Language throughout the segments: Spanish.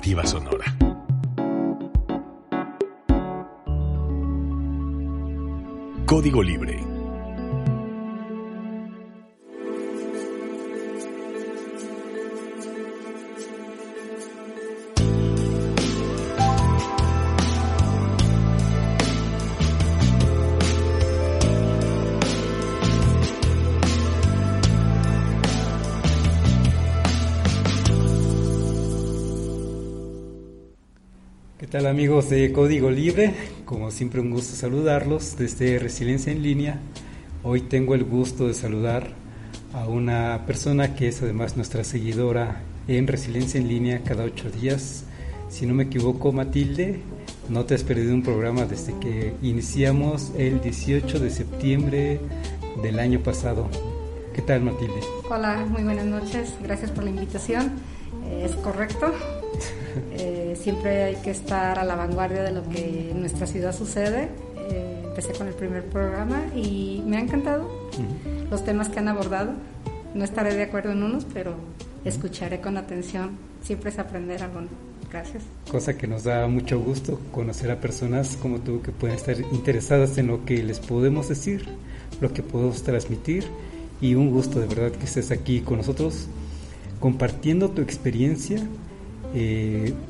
Alternativa Sonora. Código Libre. ¿Qué tal, amigos de Código Libre? Como siempre, un gusto saludarlos desde Resiliencia en Línea. Hoy tengo el gusto de saludar a una persona que es además nuestra seguidora en Resiliencia en Línea cada 8 días. Si no me equivoco, Matilde, no te has perdido un programa desde que iniciamos el 18 de septiembre del año pasado. ¿Qué tal, Matilde? Hola, muy buenas noches. Gracias por la invitación. Es correcto. Siempre hay que estar a la vanguardia de lo que en nuestra ciudad sucede. Empecé con el primer programa y me ha encantado los temas que han abordado. No estaré de acuerdo en unos, pero escucharé con atención. Siempre es aprender algo. Gracias. Cosa que nos da mucho gusto conocer a personas como tú que pueden estar interesadas en lo que les podemos decir, lo que podemos transmitir, y un gusto de verdad que estés aquí con nosotros compartiendo tu experiencia,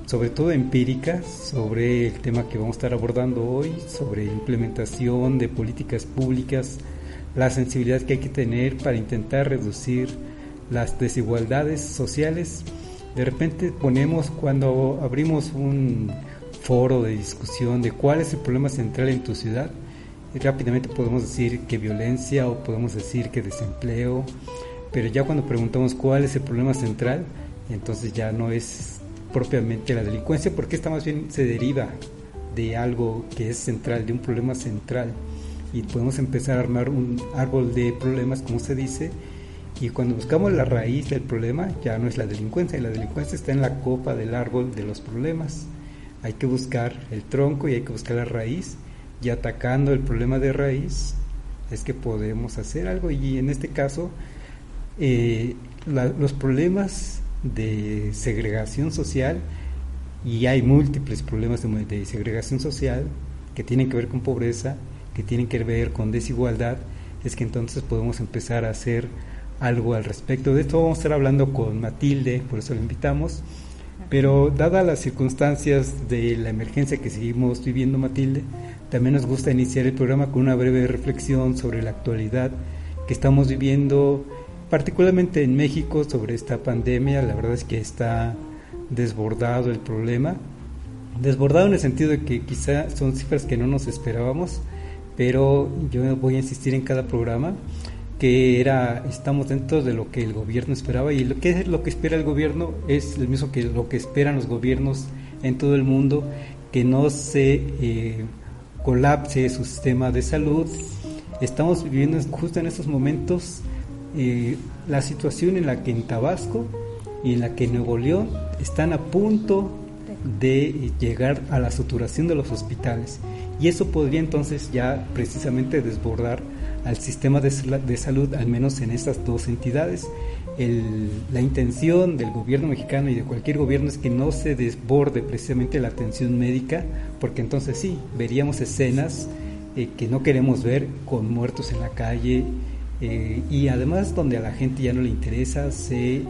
sobre todo empírica, sobre el tema que vamos a estar abordando hoy, sobre implementación de políticas públicas, la sensibilidad que hay que tener para intentar reducir las desigualdades sociales. De repente cuando abrimos un foro de discusión de cuál es el problema central en tu ciudad, y rápidamente podemos decir que violencia o podemos decir que desempleo, pero ya cuando preguntamos cuál es el problema central, entonces ya no es propiamente la delincuencia, porque esta más bien se deriva de algo que es central, de un problema central, y podemos empezar a armar un árbol de problemas, como se dice, y cuando buscamos la raíz del problema ya no es la delincuencia, y la delincuencia está en la copa del árbol de los problemas. Hay que buscar el tronco y hay que buscar la raíz, y atacando el problema de raíz es que podemos hacer algo. Y en este caso los problemas de segregación social, y hay múltiples problemas de segregación social que tienen que ver con pobreza, que tienen que ver con desigualdad, es que entonces podemos empezar a hacer algo al respecto. De esto vamos a estar hablando con Matilde, por eso la invitamos, pero dadas las circunstancias de la emergencia que seguimos viviendo, Matilde, también nos gusta iniciar el programa con una breve reflexión sobre la actualidad que estamos viviendo, particularmente en México, sobre esta pandemia. La verdad es que está desbordado el problema, desbordado en el sentido de que quizá son cifras que no nos esperábamos, pero yo voy a insistir en cada programa que estamos dentro de lo que el gobierno esperaba, y lo que espera el gobierno es lo mismo que lo que esperan los gobiernos en todo el mundo, que no se colapse su sistema de salud. Estamos viviendo justo en estos momentos la situación en la que en Tabasco y en la que en Nuevo León están a punto de llegar a la saturación de los hospitales, y eso podría entonces ya precisamente desbordar al sistema de salud, al menos en estas dos entidades. La intención del gobierno mexicano y de cualquier gobierno es que no se desborde precisamente la atención médica, porque entonces sí, veríamos escenas que no queremos ver, con muertos en la calle, y además donde a la gente ya no le interesa, se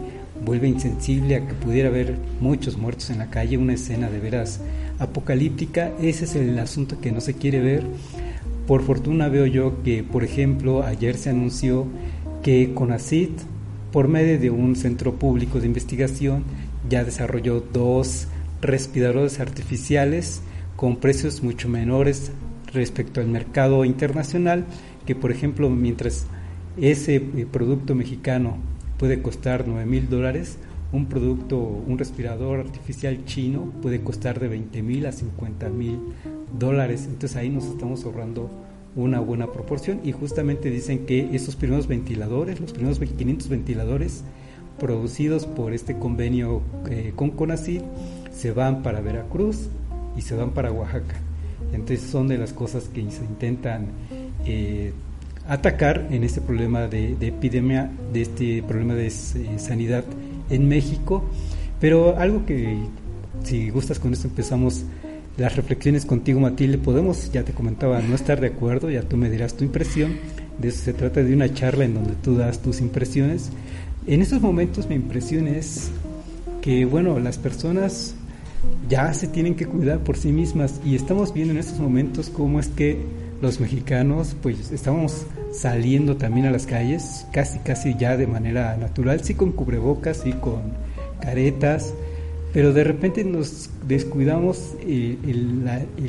vuelve insensible a que pudiera haber muchos muertos en la calle, una escena de veras apocalíptica. Ese es el asunto que no se quiere ver. Por fortuna veo yo que, por ejemplo, ayer se anunció que CONACYT, por medio de un centro público de investigación, ya desarrolló 2 respiradores artificiales con precios mucho menores respecto al mercado internacional, que por ejemplo, mientras ese producto mexicano puede costar $9,000, un respirador artificial chino puede costar de $20,000 a $50,000. Entonces ahí nos estamos ahorrando una buena proporción, y justamente dicen que esos primeros ventiladores, los primeros 500 ventiladores producidos por este convenio con CONACYT, se van para Veracruz y se van para Oaxaca. Entonces son de las cosas que se intentan atacar en este problema de epidemia, de este problema de sanidad en México. Pero algo que si gustas, con esto empezamos las reflexiones contigo, Matilde. Podemos, ya te comentaba, no estar de acuerdo, ya tú me dirás tu impresión. De eso se trata, de una charla en donde tú das tus impresiones. En estos momentos mi impresión es que, bueno, las personas ya se tienen que cuidar por sí mismas, y estamos viendo en estos momentos cómo es que los mexicanos pues estamos saliendo también a las calles casi ya de manera natural, sí con cubrebocas, sí con caretas, pero de repente nos descuidamos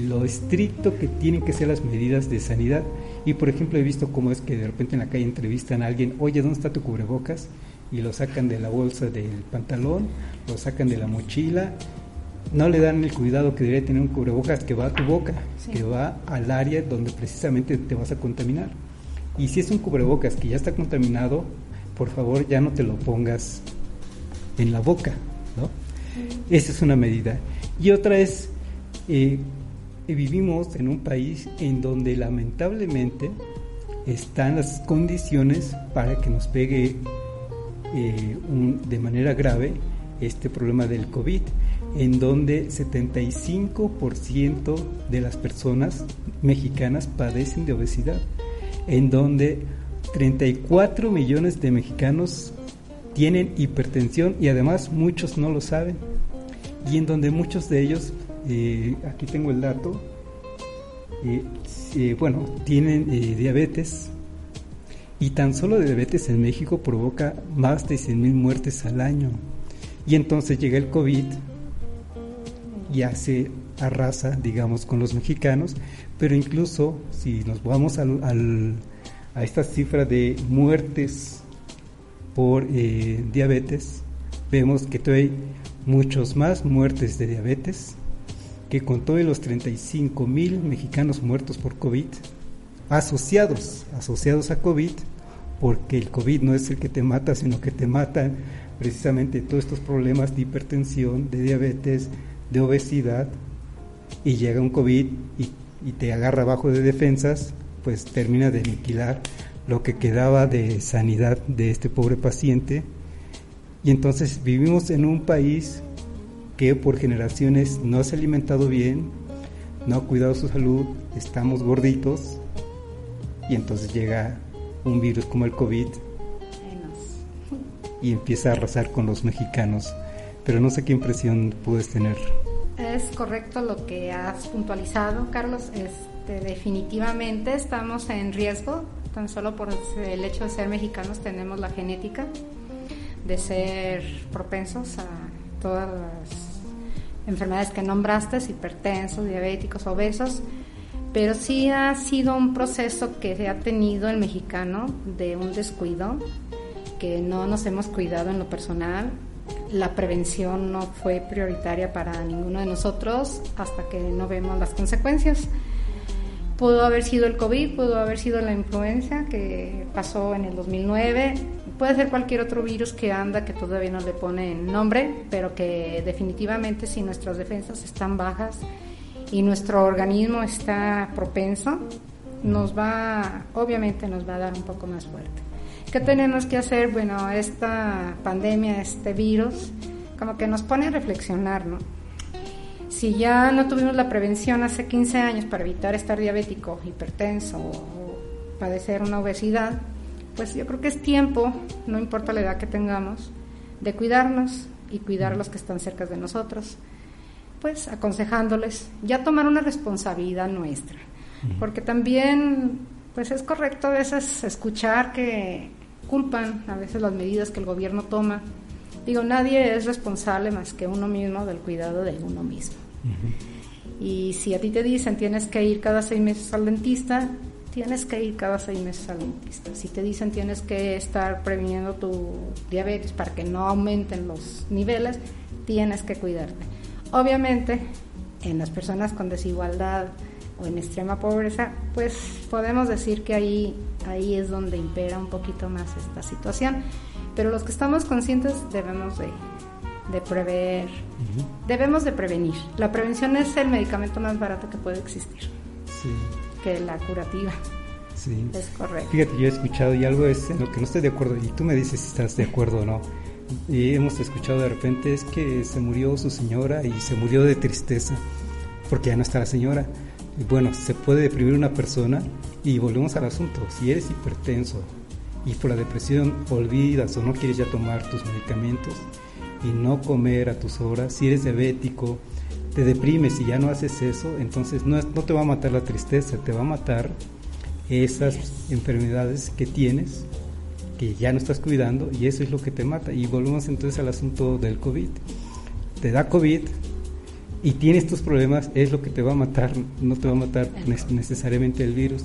lo estricto que tienen que ser las medidas de sanidad. Y por ejemplo he visto cómo es que de repente en la calle entrevistan a alguien: oye, ¿dónde está tu cubrebocas? Y lo sacan de la bolsa del pantalón, lo sacan de la mochila. No le dan el cuidado que debería tener un cubrebocas que va a tu boca, sí, que va al área donde precisamente te vas a contaminar. Y si es un cubrebocas que ya está contaminado, por favor ya no te lo pongas en la boca, ¿no? Esa es una medida. Y otra es, vivimos en un país en donde lamentablemente están las condiciones para que nos pegue de manera grave este problema del COVID, en donde 75% de las personas mexicanas padecen de obesidad, en donde 34 millones de mexicanos tienen hipertensión y además muchos no lo saben, y en donde muchos de ellos, aquí tengo el dato, tienen diabetes, y tan solo de diabetes en México provoca más de 100,000 muertes al año. Y entonces llega el COVID, ya se arrasa, digamos, con los mexicanos, pero incluso si nos vamos a esta cifra de muertes por diabetes, vemos que todavía hay muchos más muertes de diabetes que con todos los 35,000 mexicanos muertos por COVID, asociados a COVID, porque el COVID no es el que te mata, sino que te matan precisamente todos estos problemas de hipertensión, de diabetes, de obesidad, y llega un COVID y te agarra bajo de defensas, pues termina de aniquilar lo que quedaba de sanidad de este pobre paciente. Y entonces vivimos en un país que por generaciones no se ha alimentado bien, no ha cuidado su salud, estamos gorditos, y entonces llega un virus como el COVID y empieza a arrasar con los mexicanos. Pero no sé qué impresión puedes tener. Es correcto lo que has puntualizado, Carlos. Definitivamente estamos en riesgo, tan solo por el hecho de ser mexicanos tenemos la genética de ser propensos a todas las enfermedades que nombraste, hipertensos, diabéticos, obesos, pero sí ha sido un proceso que se ha tenido el mexicano de un descuido, que no nos hemos cuidado en lo personal. La prevención no fue prioritaria para ninguno de nosotros hasta que no vemos las consecuencias. Pudo haber sido el COVID, pudo haber sido la influenza que pasó en el 2009, puede ser cualquier otro virus que anda, que todavía no le ponen nombre, pero que definitivamente si nuestras defensas están bajas y nuestro organismo está propenso, obviamente nos va a dar un poco más fuerte. ¿Qué tenemos que hacer? Bueno, esta pandemia, este virus, como que nos pone a reflexionar, ¿no? Si ya no tuvimos la prevención hace 15 años para evitar estar diabético, hipertenso o padecer una obesidad, pues yo creo que es tiempo, no importa la edad que tengamos, de cuidarnos y cuidar a los que están cerca de nosotros, pues aconsejándoles, ya tomar una responsabilidad nuestra, porque también pues es correcto a veces escuchar que culpan a veces las medidas que el gobierno toma. Digo, nadie es responsable más que uno mismo del cuidado de uno mismo. Y si a ti te dicen tienes que ir cada 6 meses al dentista, tienes que ir cada 6 meses al dentista. Si te dicen tienes que estar previniendo tu diabetes para que no aumenten los niveles, tienes que cuidarte. Obviamente, en las personas con desigualdad o en extrema pobreza, pues podemos decir que ahí es donde impera un poquito más esta situación. Pero los que estamos conscientes debemos de prever, debemos de prevenir. La prevención es el medicamento más barato que puede existir, sí, que la curativa. Sí. Es correcto. Fíjate, yo he escuchado y algo es en lo que no estoy de acuerdo, y tú me dices si estás de acuerdo o no. hemos escuchado de repente es que se murió su señora y se murió de tristeza porque ya no está la señora. Y bueno, se puede deprimir una persona y volvemos al asunto. Si eres hipertenso y por la depresión olvidas o no quieres ya tomar tus medicamentos y no comer a tus horas, si eres diabético, te deprimes y ya no haces eso, entonces no te va a matar la tristeza, te va a matar esas enfermedades que tienes, que ya no estás cuidando, y eso es lo que te mata. Y volvemos entonces al asunto del COVID. Te da COVID y tienes tus problemas, es lo que te va a matar, no te va a matar necesariamente el virus.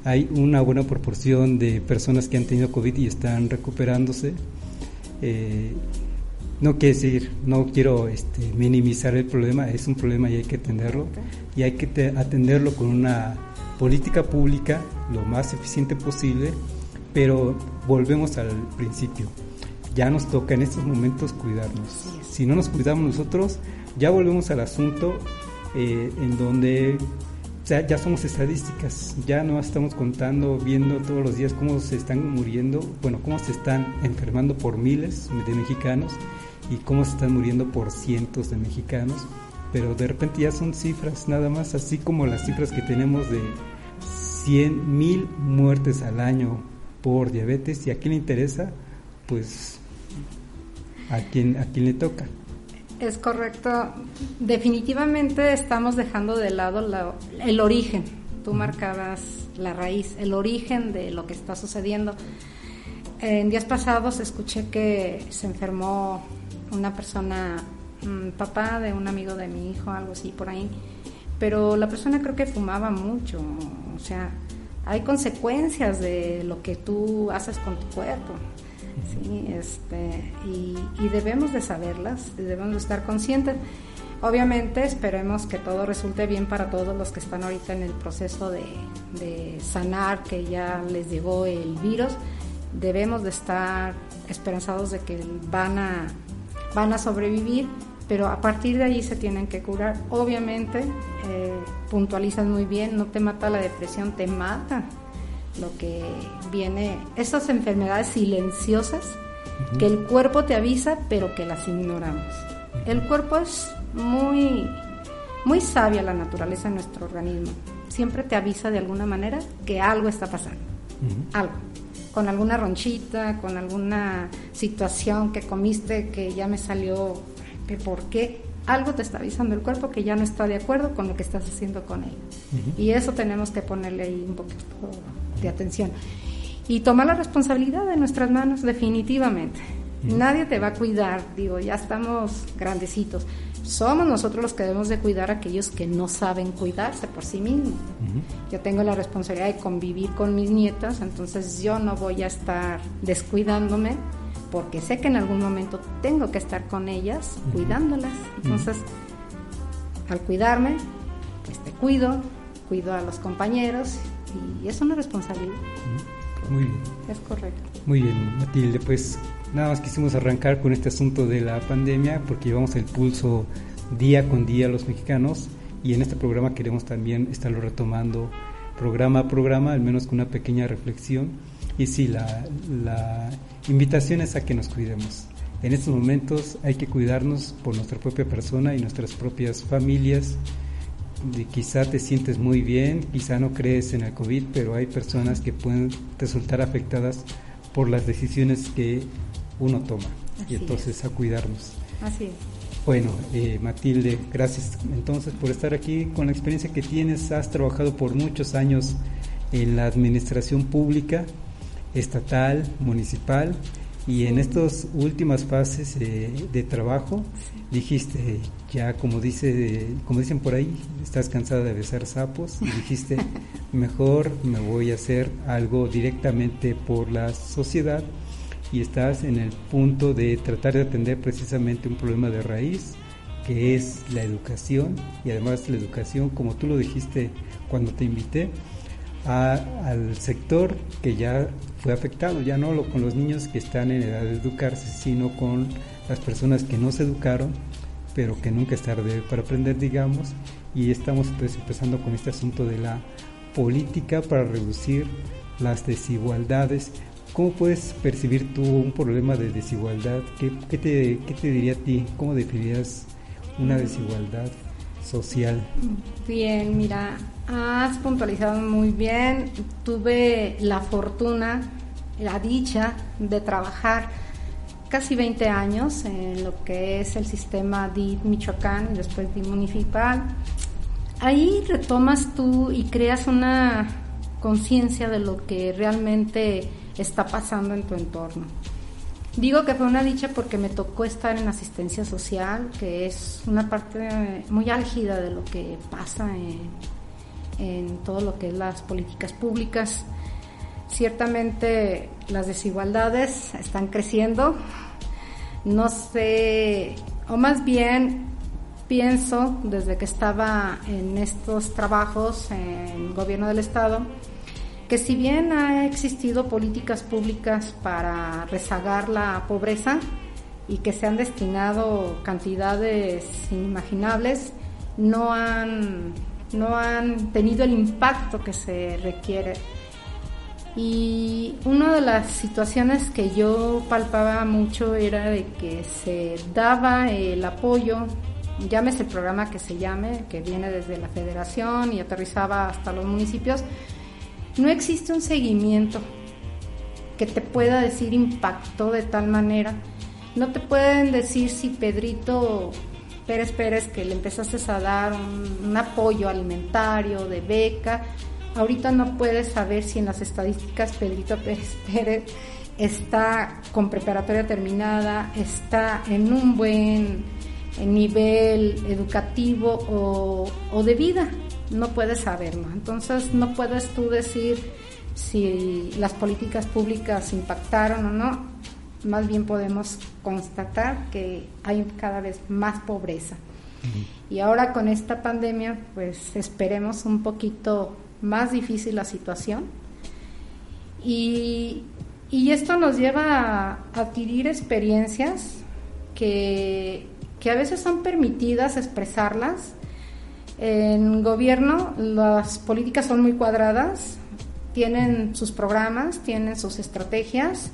Hay una buena proporción de personas que han tenido COVID y están recuperándose. No quiere decir, no quiero minimizar el problema, es un problema y hay que atenderlo, y hay que atenderlo con una política pública lo más eficiente posible, pero volvemos al principio, ya nos toca en estos momentos cuidarnos. Si no nos cuidamos nosotros, ya volvemos al asunto en donde ya somos estadísticas, ya no estamos contando, viendo todos los días cómo se están muriendo, bueno, cómo se están enfermando por miles de mexicanos y cómo se están muriendo por cientos de mexicanos, pero de repente ya son cifras nada más, así como las cifras que tenemos de 100,000 muertes al año por diabetes. ¿Y a quién le interesa? Pues a quien le toca. Es correcto. Definitivamente estamos dejando de lado el origen. Tú marcabas la raíz, el origen de lo que está sucediendo. En días pasados escuché que se enfermó una persona, papá de un amigo de mi hijo, algo así por ahí, pero la persona creo que fumaba mucho. O sea, hay consecuencias de lo que tú haces con tu cuerpo. Sí, y debemos de saberlas, debemos de estar conscientes. Obviamente esperemos que todo resulte bien para todos los que están ahorita en el proceso de sanar, que ya les llegó el virus. Debemos de estar esperanzados de que van a sobrevivir, pero a partir de ahí se tienen que curar. Obviamente puntualizan muy bien, no te mata la depresión, te mata lo que viene, esas enfermedades silenciosas que el cuerpo te avisa pero que las ignoramos. El cuerpo es muy, muy sabia, la naturaleza de nuestro organismo, siempre te avisa de alguna manera que algo está pasando, algo, con alguna ronchita, con alguna situación que comiste que ya me salió, que por qué, algo te está avisando el cuerpo que ya no está de acuerdo con lo que estás haciendo con él. Y eso tenemos que ponerle ahí un poquito de atención y tomar la responsabilidad de nuestras manos, definitivamente. Nadie te va a cuidar, digo, ya estamos grandecitos, somos nosotros los que debemos de cuidar a aquellos que no saben cuidarse por sí mismos. Yo tengo la responsabilidad de convivir con mis nietas, entonces yo no voy a estar descuidándome porque sé que en algún momento tengo que estar con ellas cuidándolas. Entonces al cuidarme, pues te cuido a los compañeros, y es una responsabilidad. Muy bien. Es correcto. Muy bien, Matilde, pues nada más quisimos arrancar con este asunto de la pandemia porque llevamos el pulso día con día a los mexicanos, y en este programa queremos también estarlo retomando programa a programa, al menos con una pequeña reflexión. Y sí, la invitación es a que nos cuidemos. En estos momentos hay que cuidarnos por nuestra propia persona y nuestras propias familias. Quizá te sientes muy bien, quizá no crees en el COVID, pero hay personas que pueden resultar afectadas por las decisiones que uno toma. Así y entonces es. A cuidarnos. Así es. Bueno, Matilde, gracias entonces por estar aquí. Con la experiencia que tienes, has trabajado por muchos años en la administración pública, estatal, municipal, y en estas últimas fases de trabajo dijiste, ya como dicen por ahí, estás cansada de besar sapos, y dijiste, mejor me voy a hacer algo directamente por la sociedad, y estás en el punto de tratar de atender precisamente un problema de raíz, que es la educación, y además la educación, como tú lo dijiste cuando te invité, al sector que ya fue afectado, ya no con los niños que están en edad de educarse, sino con las personas que no se educaron, pero que nunca es tarde para aprender, digamos, y estamos entonces empezando con este asunto de la política para reducir las desigualdades, ¿Cómo puedes percibir tú un problema de desigualdad? ¿Qué te diría a ti? ¿Cómo definirías una desigualdad social? Bien, mira, has puntualizado muy bien. Tuve la fortuna, la dicha de trabajar casi 20 años en lo que es el sistema DIF Michoacán y después DIF municipal. Ahí retomas tú y creas una conciencia de lo que realmente está pasando en tu entorno. Digo que fue una dicha porque me tocó estar en asistencia social, que es una parte muy álgida de lo que pasa en todo lo que es las políticas públicas. Ciertamente las desigualdades están creciendo. No sé, o más bien pienso desde que estaba en estos trabajos en el gobierno del estado, que si bien ha existido políticas públicas para rezagar la pobreza y que se han destinado cantidades inimaginables, no han tenido el impacto que se requiere. Y una de las situaciones que yo palpaba mucho era de que se daba el apoyo, llámese el programa que se llame, que viene desde la federación y aterrizaba hasta los municipios. No existe un seguimiento que te pueda decir impactó de tal manera. No te pueden decir si Pedrito Pérez, que le empezaste a dar un apoyo alimentario, de beca. Ahorita no puedes saber si en las estadísticas Pedrito Pérez está con preparatoria terminada, está en un buen nivel educativo o de vida. No puedes saberlo. Entonces no puedes tú decir si las políticas públicas impactaron o no. Más bien podemos constatar que hay cada vez más pobreza. Y ahora con esta pandemia, pues esperemos un poquito más difícil la situación. Y esto nos lleva a adquirir experiencias que a veces son permitidas expresarlas. En gobierno las políticas son muy cuadradas, tienen sus programas, tienen sus estrategias,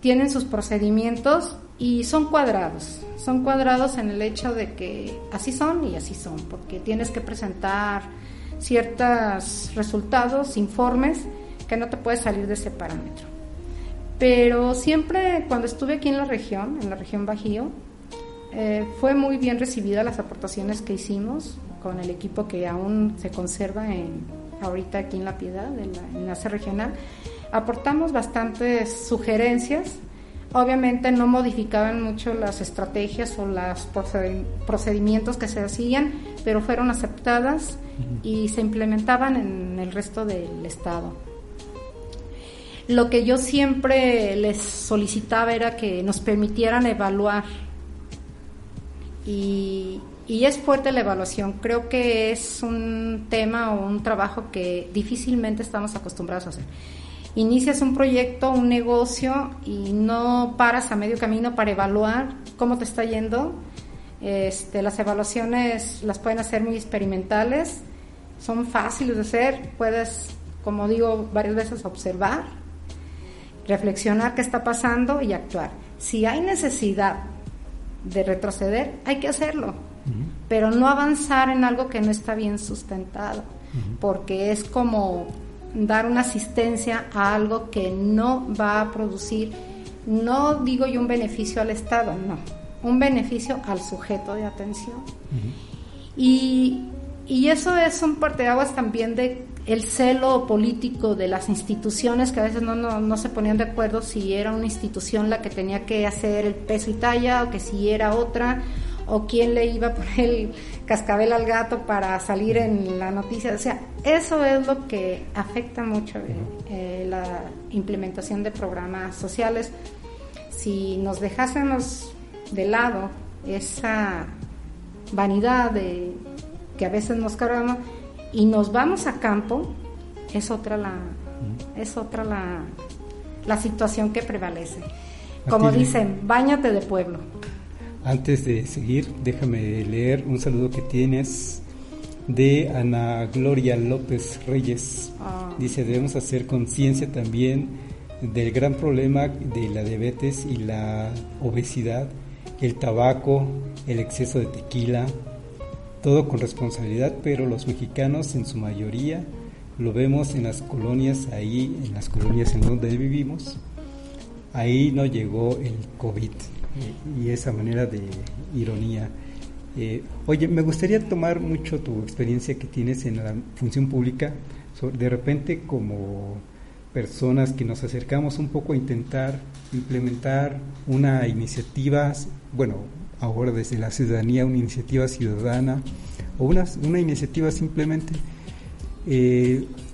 tienen sus procedimientos y son cuadrados en el hecho de que así son y así son, porque tienes que presentar ciertos resultados, informes, que no te puedes salir de ese parámetro. Pero siempre cuando estuve aquí en la región Bajío, fue muy bien recibida las aportaciones que hicimos con el equipo que aún se conserva ahorita aquí en La Piedad, en la enlace regional. Aportamos bastantes sugerencias. Obviamente no modificaban mucho las estrategias o los procedimientos que se hacían, pero fueron aceptadas y se implementaban en el resto del estado. Lo que yo siempre les solicitaba era que nos permitieran evaluar. Y es fuerte la evaluación. Creo que es un tema o un trabajo que difícilmente estamos acostumbrados a hacer. Inicias un proyecto, un negocio y no paras a medio camino para evaluar cómo te está yendo. Las evaluaciones las pueden hacer muy experimentales, son fáciles de hacer. Puedes, como digo varias veces, observar, reflexionar qué está pasando y actuar. Si hay necesidad de retroceder, hay que hacerlo, pero no avanzar en algo que no está bien sustentado, porque es como dar una asistencia a algo que no va a producir, no digo yo un beneficio al Estado, no, un beneficio al sujeto de atención. Y eso es un parteaguas también de el celo político de las instituciones, que a veces no se ponían de acuerdo si era una institución la que tenía que hacer el peso y talla, o que si era otra, o quién le iba a poner el cascabel al gato para salir en la noticia. O sea, eso es lo que afecta mucho la implementación de programas sociales. Si nos dejásemos de lado esa vanidad de que a veces nos cargamos y nos vamos a campo, es otra la situación que prevalece. Como dicen, báñate de pueblo. Antes de seguir, déjame leer un saludo que tienes de Ana Gloria López Reyes. Dice, debemos hacer conciencia también del gran problema de la diabetes y la obesidad, el tabaco, el exceso de tequila, todo con responsabilidad, pero los mexicanos en su mayoría lo vemos en las colonias, ahí en las colonias en donde vivimos, ahí no llegó el COVID y esa manera de ironía. Oye, me gustaría tomar mucho tu experiencia que tienes en la función pública, de repente como personas que nos acercamos un poco a intentar implementar una iniciativa, bueno, ahora desde la ciudadanía, una iniciativa ciudadana o una iniciativa simplemente,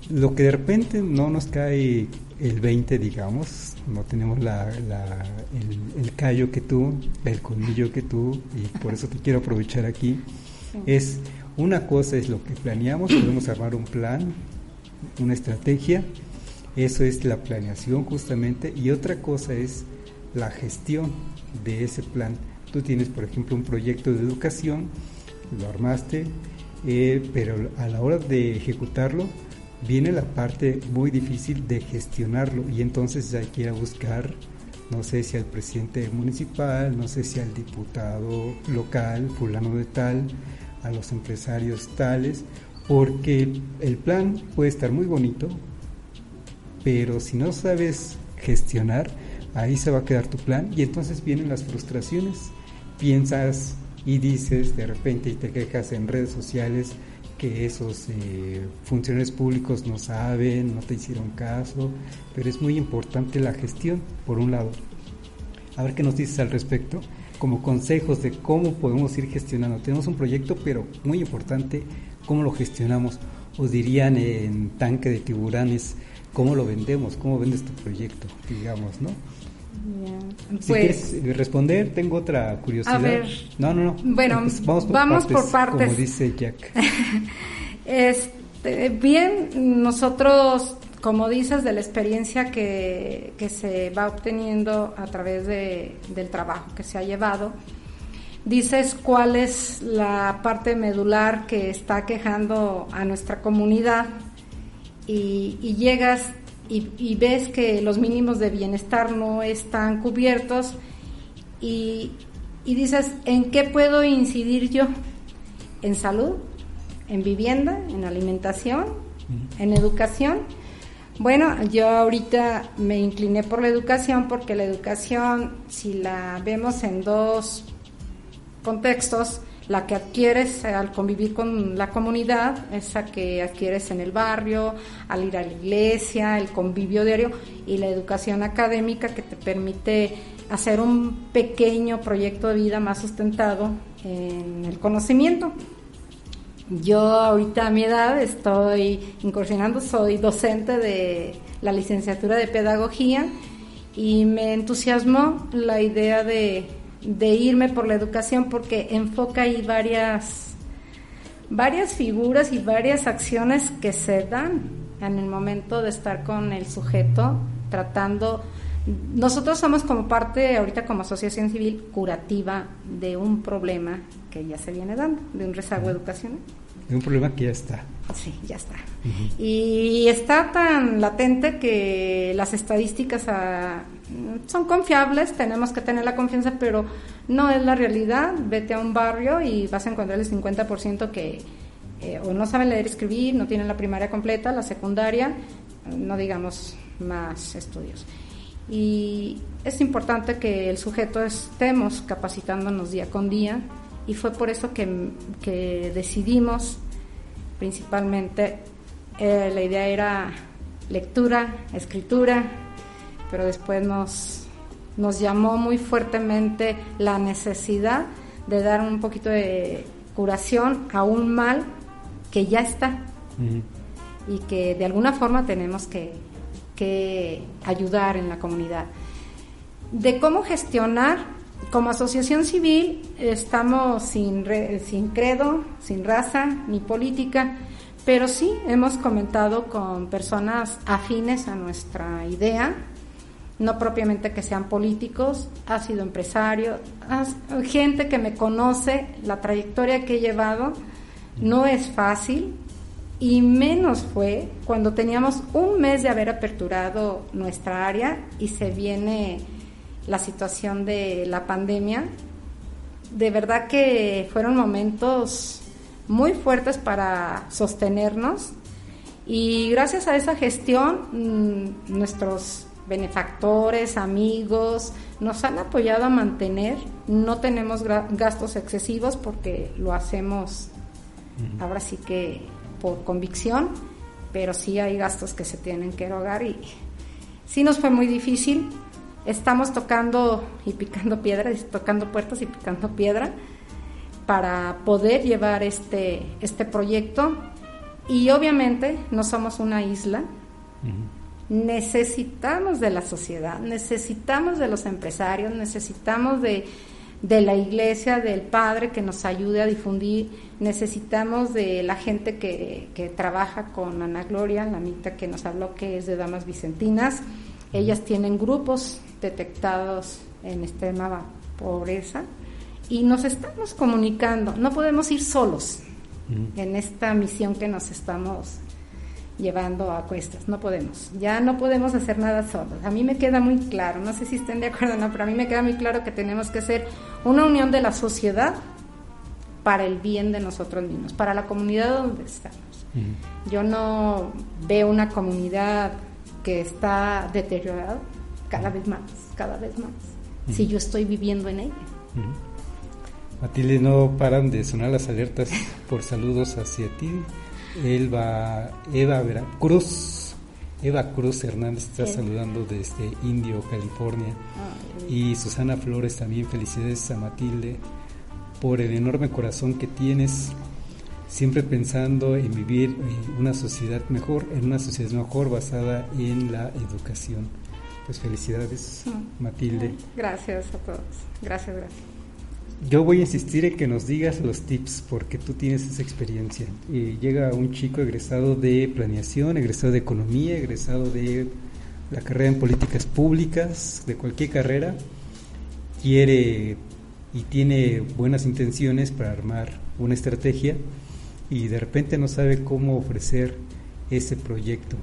lo que de repente no nos cae el 20, digamos, no tenemos el callo que tú, el colmillo que tú, y por eso te quiero aprovechar aquí. Es una cosa es lo que planeamos, podemos armar un plan, una estrategia, eso es la planeación justamente, y otra cosa es la gestión de ese plan. Tú tienes, por ejemplo, un proyecto de educación, lo armaste, pero a la hora de ejecutarlo viene la parte muy difícil de gestionarlo, y entonces hay que ir a buscar, no sé si al presidente municipal, no sé si al diputado local, fulano de tal, a los empresarios tales, porque el plan puede estar muy bonito, pero si no sabes gestionar, ahí se va a quedar tu plan, y entonces vienen las frustraciones. Piensas y dices de repente y te quejas en redes sociales que esos funcionarios públicos no saben, no te hicieron caso, pero es muy importante la gestión, por un lado. A ver qué nos dices al respecto, como consejos de cómo podemos ir gestionando. Tenemos un proyecto, pero muy importante, cómo lo gestionamos. Os dirían en tanque de tiburones, ¿cómo lo vendemos? ¿Cómo vendes tu proyecto? Digamos, ¿no? Yeah. Si quieres responder, tengo otra curiosidad. A ver, no. Bueno, pues vamos por partes. Como dice Jack. Bien, nosotros, como dices, de la experiencia que se va obteniendo a través del trabajo que se ha llevado, dices cuál es la parte medular que está quejando a nuestra comunidad y llegas y ves que los mínimos de bienestar no están cubiertos y dices, ¿en qué puedo incidir yo? ¿En salud? ¿En vivienda? ¿En alimentación? ¿En educación? Bueno, yo ahorita me incliné por la educación porque la educación, si la vemos en dos contextos, la que adquieres al convivir con la comunidad, esa que adquieres en el barrio, al ir a la iglesia, el convivio diario, y la educación académica que te permite hacer un pequeño proyecto de vida más sustentado en el conocimiento. Yo ahorita a mi edad estoy incursionando, soy docente de la licenciatura de pedagogía y me entusiasmó la idea de irme por la educación porque enfoca ahí varias figuras y varias acciones que se dan en el momento de estar con el sujeto tratando. Nosotros somos como parte ahorita como asociación civil curativa de un problema que ya se viene dando, de un rezago educacional. De un problema que ya está. Sí, ya está. Uh-huh. Y está tan latente que las estadísticas son confiables, tenemos que tener la confianza, pero no es la realidad. Vete a un barrio y vas a encontrar el 50% que o no saben leer y escribir, no tienen la primaria completa, la secundaria, no digamos más estudios. Y es importante que el sujeto estemos capacitándonos día con día, y fue por eso que decidimos principalmente, la idea era lectura, escritura, pero después nos llamó muy fuertemente la necesidad de dar un poquito de curación a un mal que ya está. Uh-huh. Y que de alguna forma tenemos que ayudar en la comunidad. De cómo gestionar. Como asociación civil estamos sin credo, sin raza ni política, pero sí hemos comentado con personas afines a nuestra idea, no propiamente que sean políticos, ha sido empresario, gente que me conoce, la trayectoria que he llevado no es fácil, y menos fue cuando teníamos un mes de haber aperturado nuestra área y se viene la situación de la pandemia. De verdad que fueron momentos muy fuertes para sostenernos, y gracias a esa gestión nuestros benefactores, amigos, nos han apoyado a mantener. No tenemos gastos excesivos porque lo hacemos ahora sí que por convicción, pero sí hay gastos que se tienen que erogar, y sí nos fue muy difícil. Estamos tocando y picando piedra, tocando puertas y picando piedra para poder llevar este proyecto, y obviamente no somos una isla. Necesitamos de la sociedad, necesitamos de los empresarios, necesitamos de la iglesia, del padre que nos ayude a difundir, necesitamos de la gente que trabaja con Ana Gloria, la amita que nos habló, que es de Damas Vicentinas. Ellas tienen grupos detectados en extrema pobreza y nos estamos comunicando. No podemos ir solos en esta misión que nos estamos llevando a cuestas, no podemos, ya no podemos hacer nada solos. A mí me queda muy claro, no sé si estén de acuerdo o no, pero a mí me queda muy claro que tenemos que ser una unión de la sociedad para el bien de nosotros mismos, para la comunidad donde estamos. Yo no veo una comunidad que está deteriorada, cada vez más, si yo estoy viviendo en ella. Matilde, no paran de sonar las alertas por saludos hacia ti. Eva Cruz Hernández está saludando desde Indio, California. Y Susana Flores también, felicidades a Matilde por el enorme corazón que tienes, siempre pensando en vivir en una sociedad mejor basada en la educación. Pues felicidades, Matilde. Gracias a todos, gracias. Yo voy a insistir en que nos digas los tips, porque tú tienes esa experiencia. Llega un chico egresado de planeación, egresado de economía, egresado de la carrera en políticas públicas, de cualquier carrera, quiere y tiene buenas intenciones para armar una estrategia y de repente no sabe cómo ofrecer ese proyecto.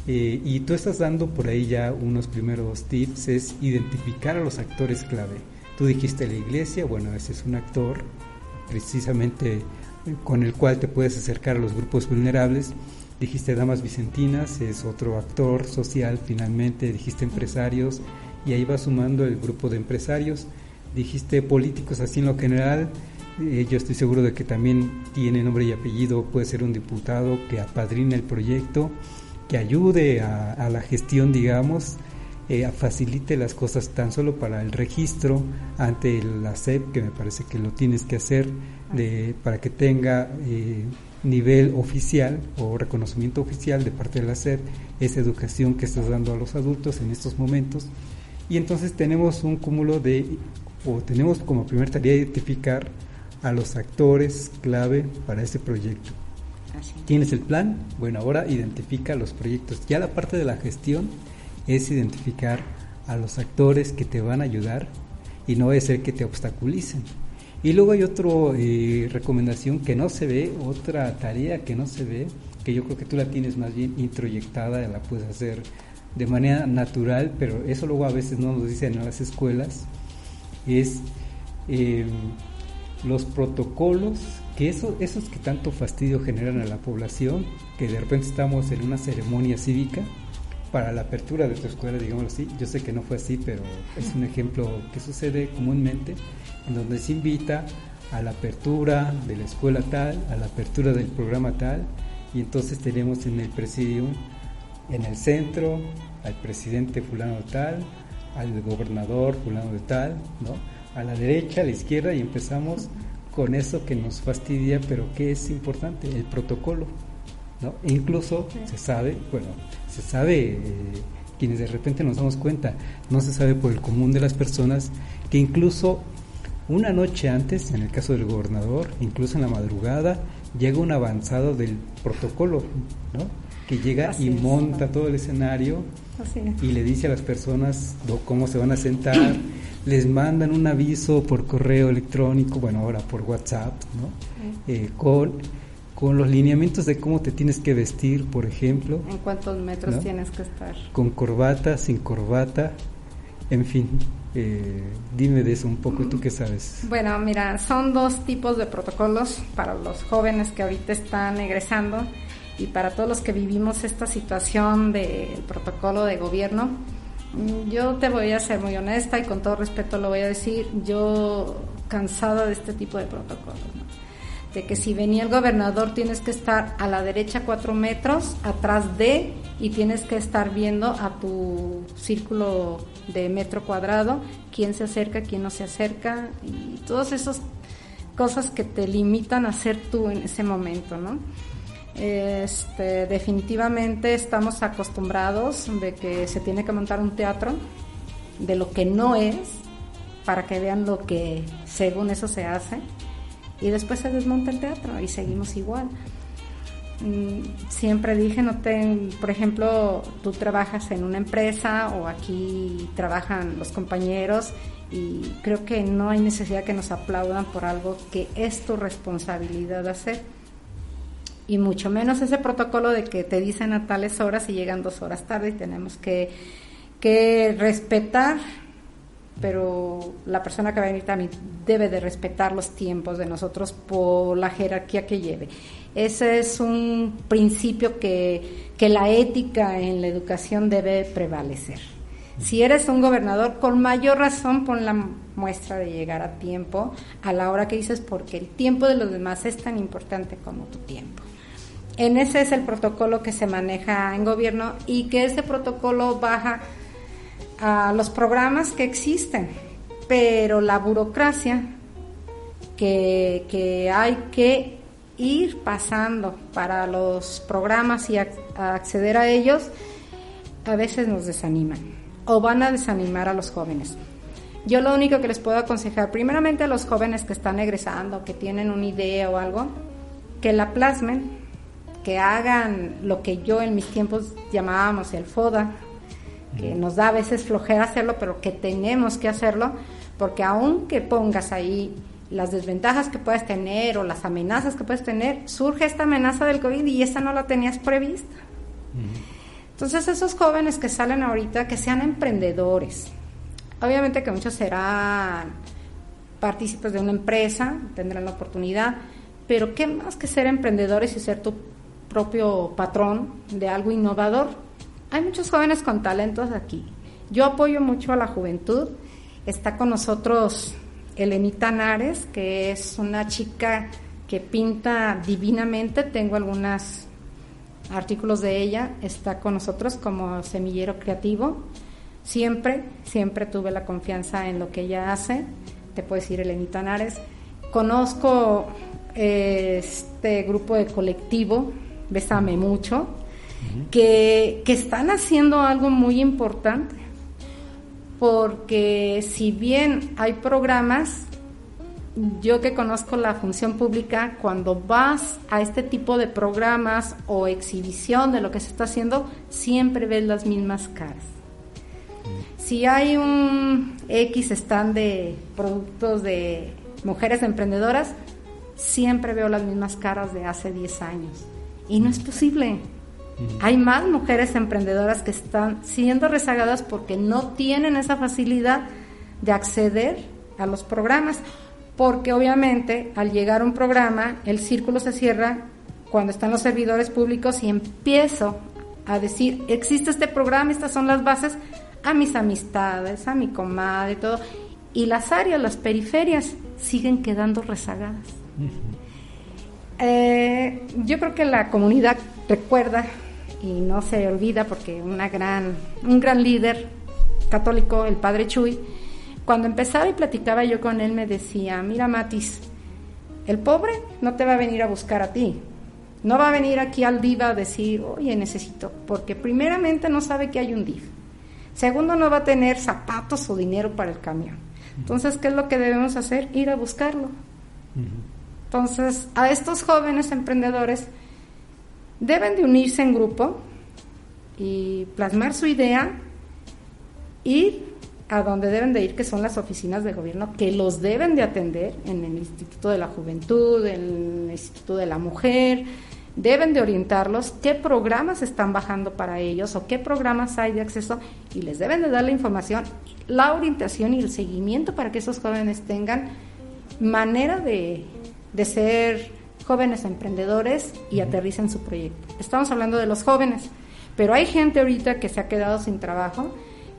Y tú estás dando por ahí ya unos primeros tips, es identificar a los actores clave. Tú dijiste la iglesia, bueno, ese es un actor precisamente con el cual te puedes acercar a los grupos vulnerables. Dijiste Damas Vicentinas, es otro actor social finalmente. Dijiste empresarios y ahí va sumando el grupo de empresarios. Dijiste políticos así en lo general. Yo estoy seguro de que también tiene nombre y apellido, puede ser un diputado que apadrina el proyecto, que ayude a la gestión, digamos, facilite las cosas tan solo para el registro ante la SEP, que me parece que lo tienes que hacer para que tenga nivel oficial o reconocimiento oficial de parte de la SEP, esa educación que estás dando a los adultos en estos momentos. Y entonces tenemos un cúmulo tenemos como primer tarea identificar a los actores clave para este proyecto. ¿Tienes el plan? Bueno, ahora identifica los proyectos. Ya la parte de la gestión es identificar a los actores que te van a ayudar y no es ser que te obstaculicen. Y luego hay otra recomendación que no se ve, otra tarea que no se ve, que yo creo que tú la tienes más bien introyectada, la puedes hacer de manera natural, pero eso luego a veces no nos dicen en las escuelas, es los protocolos, que esos que tanto fastidio generan a la población, que de repente estamos en una ceremonia cívica para la apertura de tu escuela, digámoslo así. Yo sé que no fue así, pero es un ejemplo que sucede comúnmente, en donde se invita a la apertura de la escuela tal, a la apertura del programa tal, y entonces tenemos en el presidium, en el centro, al presidente fulano de tal, al gobernador fulano de tal, ¿no? A la derecha, a la izquierda, y empezamos con eso que nos fastidia, pero que es importante, el protocolo, ¿no? E incluso se sabe, quienes de repente nos damos cuenta, no se sabe por el común de las personas, que incluso una noche antes, en el caso del gobernador, incluso en la madrugada, llega un avanzado del protocolo, ¿no? Que llega y monta todo el escenario y le dice a las personas cómo se van a sentar, les mandan un aviso por correo electrónico, bueno, ahora por WhatsApp, ¿no? con los lineamientos de cómo te tienes que vestir, por ejemplo. ¿En cuántos metros, ¿no?, tienes que estar? Con corbata, sin corbata, en fin. Dime de eso un poco, ¿tú qué sabes? Bueno, mira, son 2 tipos de protocolos para los jóvenes que ahorita están egresando y para todos los que vivimos esta situación del protocolo de gobierno. Yo te voy a ser muy honesta y con todo respeto lo voy a decir, yo cansada de este tipo de protocolos, ¿no? De que si venía el gobernador tienes que estar a la derecha 4 metros, atrás de, y tienes que estar viendo a tu círculo de metro cuadrado, quién se acerca, quién no se acerca, y todas esas cosas que te limitan a ser tú en ese momento, ¿no? Definitivamente estamos acostumbrados de que se tiene que montar un teatro de lo que no es, para que vean lo que según eso se hace, y después se desmonta el teatro y seguimos igual. Siempre dije, por ejemplo, tú trabajas en una empresa o aquí trabajan los compañeros y creo que no hay necesidad que nos aplaudan por algo que es tu responsabilidad hacer. Y mucho menos ese protocolo de que te dicen a tales horas y llegan 2 horas tarde y tenemos que respetar, pero la persona que va a venir también debe de respetar los tiempos de nosotros por la jerarquía que lleve. Ese es un principio que la ética en la educación debe prevalecer. Si eres un gobernador, con mayor razón pon la muestra de llegar a tiempo, a la hora que dices, porque el tiempo de los demás es tan importante como tu tiempo. Ese es el protocolo que se maneja en gobierno y que ese protocolo baja a los programas que existen, pero la burocracia que hay que ir pasando para los programas y acceder a ellos, a veces nos desaniman o van a desanimar a los jóvenes. Yo lo único que les puedo aconsejar, primeramente a los jóvenes que están egresando, que tienen una idea o algo, que la plasmen, que hagan lo que yo en mis tiempos llamábamos el FODA, que nos da a veces flojera hacerlo, pero que tenemos que hacerlo, porque aunque pongas ahí las desventajas que puedes tener o las amenazas que puedes tener, surge esta amenaza del COVID y esa no la tenías prevista. Entonces esos jóvenes que salen ahorita, que sean emprendedores. Obviamente que muchos serán partícipes de una empresa, tendrán la oportunidad, pero qué más que ser emprendedores y ser tu propio patrón de algo innovador. Hay muchos jóvenes con talentos aquí. Yo apoyo mucho a la juventud. Está con nosotros Elenita Nares, que es una chica que pinta divinamente. Tengo algunos artículos de ella. Está con nosotros como semillero creativo. Siempre tuve la confianza en lo que ella hace. Te puedo decir Elenita Nares. Conozco este grupo de colectivo, Bésame Mucho, que están haciendo algo muy importante, porque si bien hay programas, yo que conozco la función pública, cuando vas a este tipo de programas o exhibición de lo que se está haciendo, siempre ves las mismas caras. Si hay un X stand de productos de mujeres emprendedoras, siempre veo las mismas caras de hace 10 años. Y no es posible. Hay más mujeres emprendedoras que están siendo rezagadas porque no tienen esa facilidad de acceder a los programas, porque obviamente al llegar a un programa el círculo se cierra cuando están los servidores públicos y empiezo a decir, existe este programa, estas son las bases, a mis amistades, a mi comadre, todo, y las áreas, las periferias siguen quedando rezagadas. Yo creo que la comunidad recuerda y no se olvida, porque un gran líder católico, el padre Chuy, cuando empezaba y platicaba yo con él, me decía, mira Matis, el pobre no te va a venir a buscar a ti, no va a venir aquí al DIF a decir, oye, necesito, porque primeramente no sabe que hay un DIF, segundo no va a tener zapatos o dinero para el camión. Entonces, ¿qué es lo que debemos hacer? Ir a buscarlo. Entonces, a estos jóvenes emprendedores deben de unirse en grupo y plasmar su idea, ir a donde deben de ir, que son las oficinas de gobierno, que los deben de atender en el Instituto de la Juventud, en el Instituto de la Mujer. Deben de orientarlos qué programas están bajando para ellos o qué programas hay de acceso, y les deben de dar la información, la orientación y el seguimiento para que esos jóvenes tengan manera de ser jóvenes emprendedores y aterricen su proyecto. Estamos hablando de los jóvenes, pero hay gente ahorita que se ha quedado sin trabajo,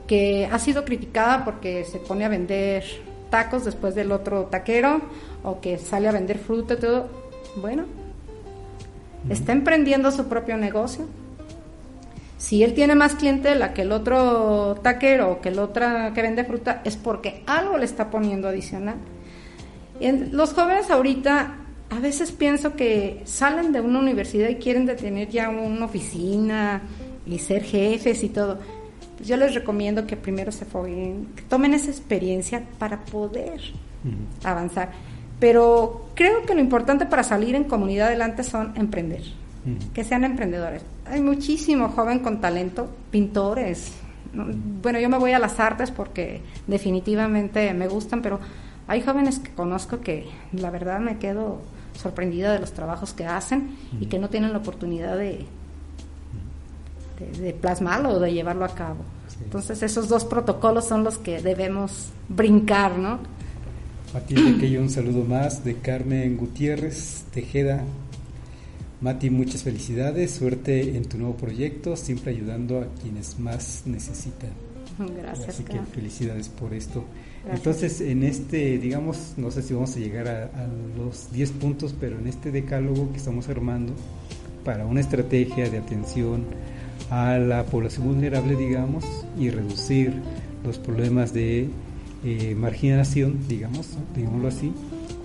que ha sido criticada porque se pone a vender tacos después del otro taquero, o que sale a vender fruta y todo. Bueno, está emprendiendo su propio negocio. Si él tiene más clientela que el otro taquero o que el otro que vende fruta, es porque algo le está poniendo adicional. Los jóvenes ahorita, a veces pienso que salen de una universidad y quieren de tener ya una oficina y ser jefes y todo. Pues yo les recomiendo que primero se foguen, que tomen esa experiencia para poder avanzar. Pero creo que lo importante para salir en comunidad adelante son emprender, que sean emprendedores. Hay muchísimo joven con talento, pintores. Bueno, yo me voy a las artes porque definitivamente me gustan, pero hay jóvenes que conozco que la verdad me quedo sorprendida de los trabajos que hacen y que no tienen la oportunidad de plasmarlo o de llevarlo a cabo. Sí. Entonces esos dos protocolos son los que debemos brincar, ¿no? Mati, de aquello un saludo más de Carmen Gutiérrez Tejeda. Mati, muchas felicidades, suerte en tu nuevo proyecto, siempre ayudando a quienes más necesitan. Gracias. Así que felicidades por esto. Gracias. Entonces, en este, digamos, no sé si vamos a llegar a los 10 puntos, pero en este decálogo que estamos armando para una estrategia de atención a la población vulnerable, digamos, y reducir los problemas de marginación, digámoslo así.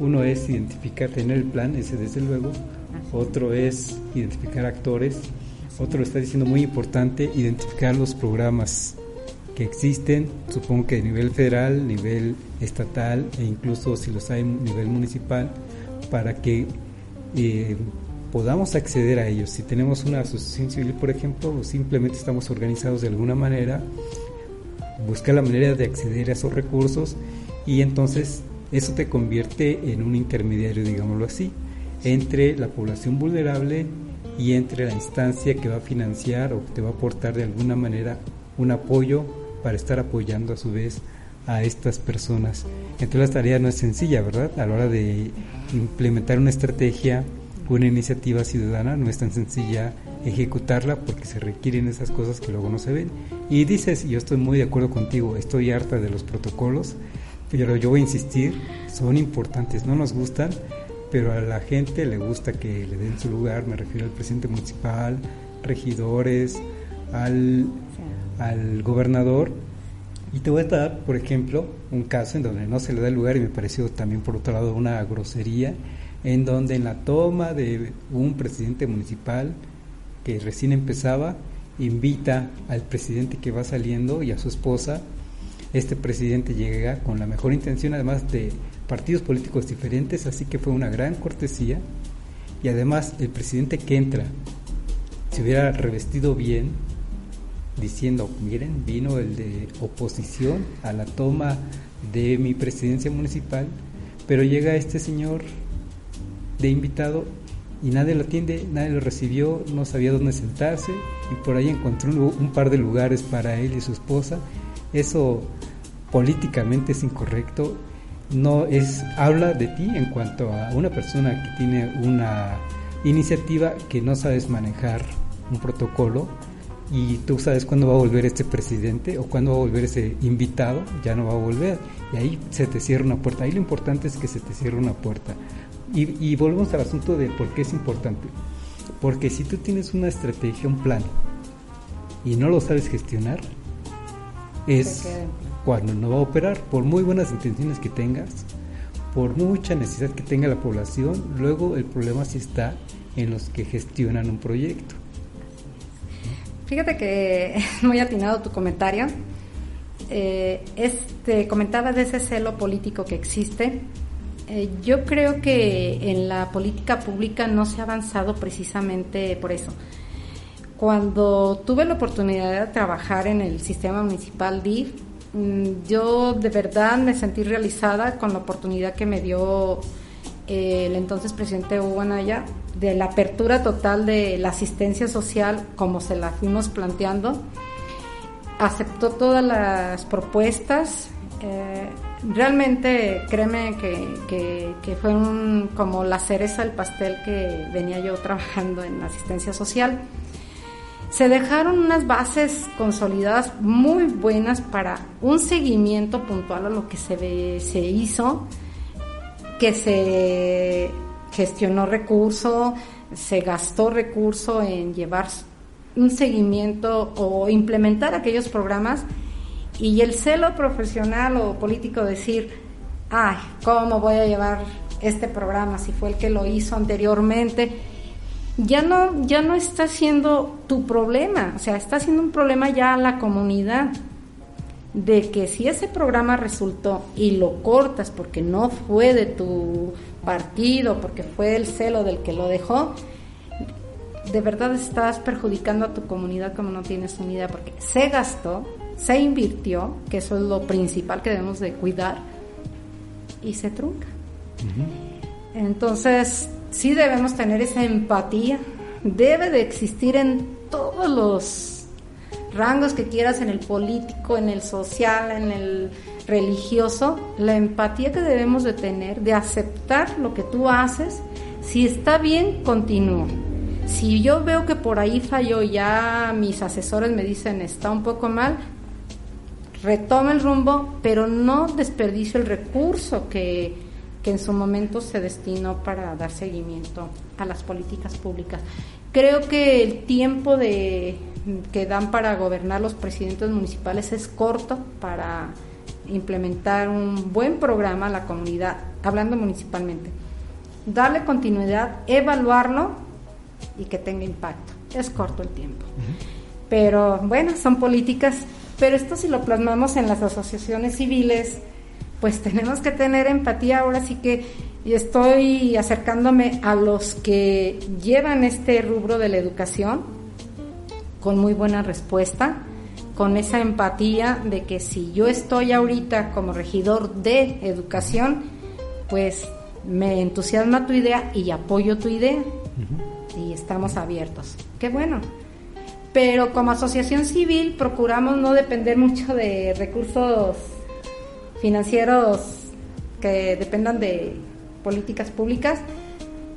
Uno es identificar, tener el plan, ese desde luego. Otro es identificar actores. Otro, está diciendo muy importante, identificar los programas que existen, supongo que a nivel federal, nivel estatal e incluso si los hay a nivel municipal, para que podamos acceder a ellos. Si tenemos una asociación civil, por ejemplo, o simplemente estamos organizados de alguna manera, buscar la manera de acceder a esos recursos, y entonces eso te convierte en un intermediario, digámoslo así, entre la población vulnerable y entre la instancia que va a financiar o te va a aportar de alguna manera un apoyo para estar apoyando a su vez a estas personas. Entonces la tarea no es sencilla, ¿verdad? A la hora de implementar una estrategia, una iniciativa ciudadana, no es tan sencilla ejecutarla porque se requieren esas cosas que luego no se ven. Y dices, y yo estoy muy de acuerdo contigo, estoy harta de los protocolos, pero yo voy a insistir, son importantes, no nos gustan, pero a la gente le gusta que le den su lugar, me refiero al presidente municipal, regidores, al gobernador. Y te voy a dar, por ejemplo, un caso en donde no se le da el lugar, y me pareció también por otro lado una grosería, en donde en la toma de un presidente municipal que recién empezaba, invita al presidente que va saliendo y a su esposa. Este presidente llega con la mejor intención, además de partidos políticos diferentes, así que fue una gran cortesía. Y además el presidente que entra se hubiera revestido bien, diciendo, miren, vino el de oposición a la toma de mi presidencia municipal, pero llega este señor de invitado y nadie lo atiende, nadie lo recibió, no sabía dónde sentarse, y por ahí encontró un par de lugares para él y su esposa. Eso políticamente es incorrecto, habla de ti en cuanto a una persona que tiene una iniciativa que no sabes manejar un protocolo, y tú sabes cuándo va a volver este presidente o cuándo va a volver ese invitado, ya no va a volver, y ahí se te cierra una puerta. Ahí lo importante es que se te cierre una puerta. Y volvemos al asunto de por qué es importante. Porque si tú tienes una estrategia, un plan, y no lo sabes gestionar, es cuando no va a operar. Por muy buenas intenciones que tengas, por mucha necesidad que tenga la población, luego el problema sí está en los que gestionan un proyecto. Fíjate que es muy atinado tu comentario. Comentaba de ese celo político que existe. Yo creo que en la política pública no se ha avanzado precisamente por eso. Cuando tuve la oportunidad de trabajar en el sistema municipal DIF, yo de verdad me sentí realizada con la oportunidad que me dio el entonces presidente Hugo Anaya, de la apertura total de la asistencia social como se la fuimos planteando. Aceptó todas las propuestas, realmente créeme que fue como la cereza del pastel que venía yo trabajando en la asistencia social. Se dejaron unas bases consolidadas muy buenas para un seguimiento puntual a lo que se hizo, que se gestionó recurso, se gastó recurso en llevar un seguimiento o implementar aquellos programas, y el celo profesional o político decir, ay, ¿cómo voy a llevar este programa si fue el que lo hizo anteriormente? Ya no está siendo tu problema, o sea, está siendo un problema ya a la comunidad, de que si ese programa resultó y lo cortas porque no fue de tu partido, porque fue el celo del que lo dejó, de verdad estás perjudicando a tu comunidad como no tienes una idea, porque se gastó, se invirtió, que eso es lo principal que debemos de cuidar, y se trunca. Uh-huh. Entonces, sí debemos tener esa empatía, debe de existir en todos los rangos que quieras, en el político, en el social, en el religioso, la empatía que debemos de tener, de aceptar lo que tú haces. Si está bien, continúo. Si yo veo que por ahí falló, ya mis asesores me dicen está un poco mal, retoma el rumbo, pero no desperdicio el recurso que en su momento se destinó para dar seguimiento a las políticas públicas. Creo que el tiempo que dan para gobernar los presidentes municipales es corto para implementar un buen programa a la comunidad, hablando municipalmente. Darle continuidad, evaluarlo y que tenga impacto. Es corto el tiempo. Uh-huh. Pero bueno, son políticas, pero esto si lo plasmamos en las asociaciones civiles, pues tenemos que tener empatía. Ahora sí que estoy acercándome a los que llevan este rubro de la educación con muy buena respuesta, con esa empatía de que si yo estoy ahorita como regidor de educación, pues me entusiasma tu idea y apoyo tu idea. Uh-huh. Y estamos abiertos. Qué bueno. Pero como asociación civil procuramos no depender mucho de recursos financieros que dependan de políticas públicas,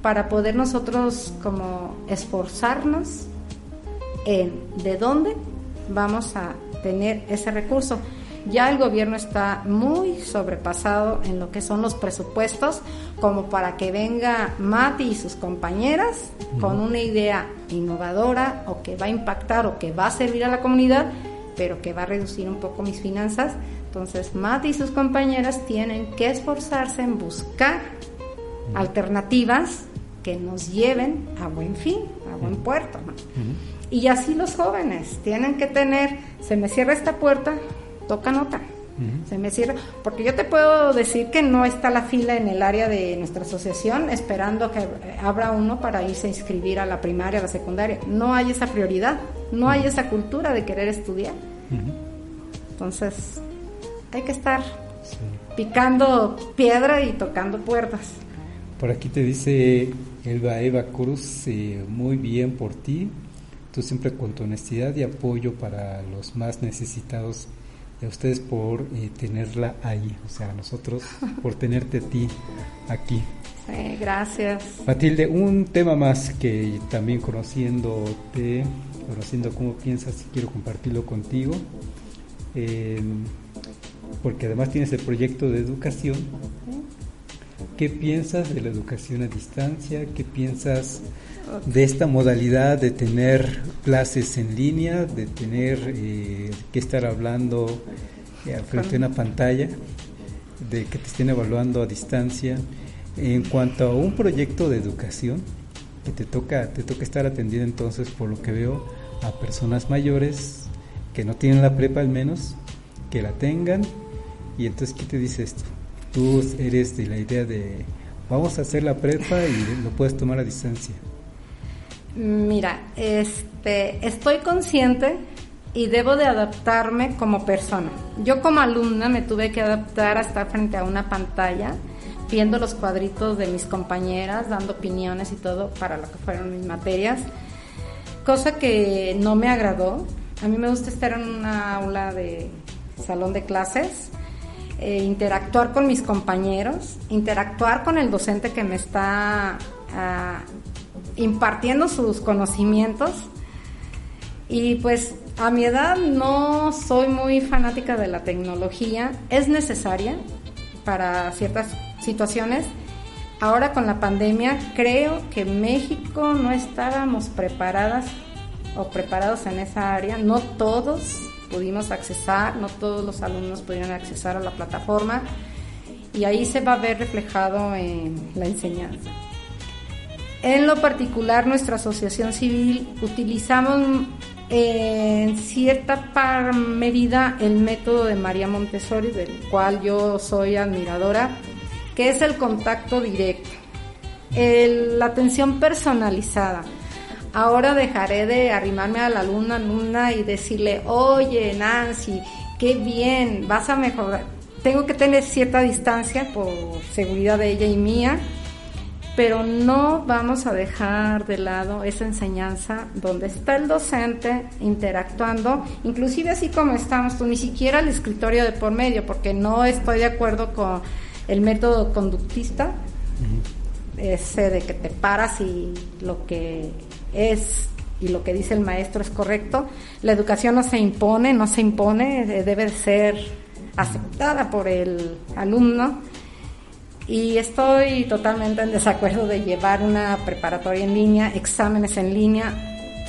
para poder nosotros como esforzarnos en de dónde vamos a tener ese recurso. Ya el gobierno está muy sobrepasado en lo que son los presupuestos, como para que venga Mati y sus compañeras con una idea innovadora o que va a impactar o que va a servir a la comunidad, pero que va a reducir un poco mis finanzas. Entonces Mati y sus compañeras tienen que esforzarse en buscar alternativas que nos lleven a buen fin, a buen puerto, ¿no? Uh-huh. Y así los jóvenes tienen que tener, se me cierra esta puerta, toca nota. Uh-huh. Se me cierra, porque yo te puedo decir que no está la fila en el área de nuestra asociación esperando que abra uno para irse a inscribir a la primaria, a la secundaria. No hay esa prioridad, no hay esa cultura de querer estudiar. Uh-huh. Entonces hay que estar picando piedra y tocando puertas. Por aquí te dice Eva Cruz, muy bien por ti, tú siempre con tu honestidad y apoyo para los más necesitados, y a ustedes por tenerla ahí, o sea, a nosotros por tenerte a ti aquí. Sí, gracias. Matilde, un tema más que también conociendo cómo piensas, quiero compartirlo contigo, porque además tienes el proyecto de educación. ¿Qué piensas de la educación a distancia? ¿Qué piensas de esta modalidad de tener clases en línea, de tener que estar hablando frente a una pantalla, de que te estén evaluando a distancia? En cuanto a un proyecto de educación, que te toca estar atendiendo entonces, por lo que veo, a personas mayores que no tienen la prepa, al menos, que la tengan, y entonces, ¿qué te dice esto? Tú eres de la idea de vamos a hacer la prepa y lo puedes tomar a distancia. Mira, estoy consciente y debo de adaptarme como persona. Yo como alumna me tuve que adaptar a estar frente a una pantalla, viendo los cuadritos de mis compañeras, dando opiniones y todo para lo que fueron mis materias, cosa que no me agradó. A mí me gusta estar en una aula de salón de clases, interactuar con mis compañeros, interactuar con el docente que me está impartiendo sus conocimientos. Y pues a mi edad no soy muy fanática de la tecnología, es necesaria para ciertas situaciones. Ahora con la pandemia creo que México no estábamos preparadas o preparados en esa área, no todos pudimos accesar, no todos los alumnos pudieron accesar a la plataforma y ahí se va a ver reflejado en la enseñanza. En lo particular, nuestra asociación civil utilizamos en cierta medida el método de María Montessori, del cual yo soy admiradora, que es el contacto directo, la atención personalizada. Ahora dejaré de arrimarme a la alumna y decirle, oye Nancy, qué bien, vas a mejorar. Tengo que tener cierta distancia por seguridad de ella y mía, pero no vamos a dejar de lado esa enseñanza donde está el docente interactuando, inclusive así como estamos, pues ni siquiera el escritorio de por medio, porque no estoy de acuerdo con el método conductista, ese de que te paras y lo que es y lo que dice el maestro es correcto. La educación no se impone, debe ser aceptada por el alumno. Y estoy totalmente en desacuerdo de llevar una preparatoria en línea, exámenes en línea.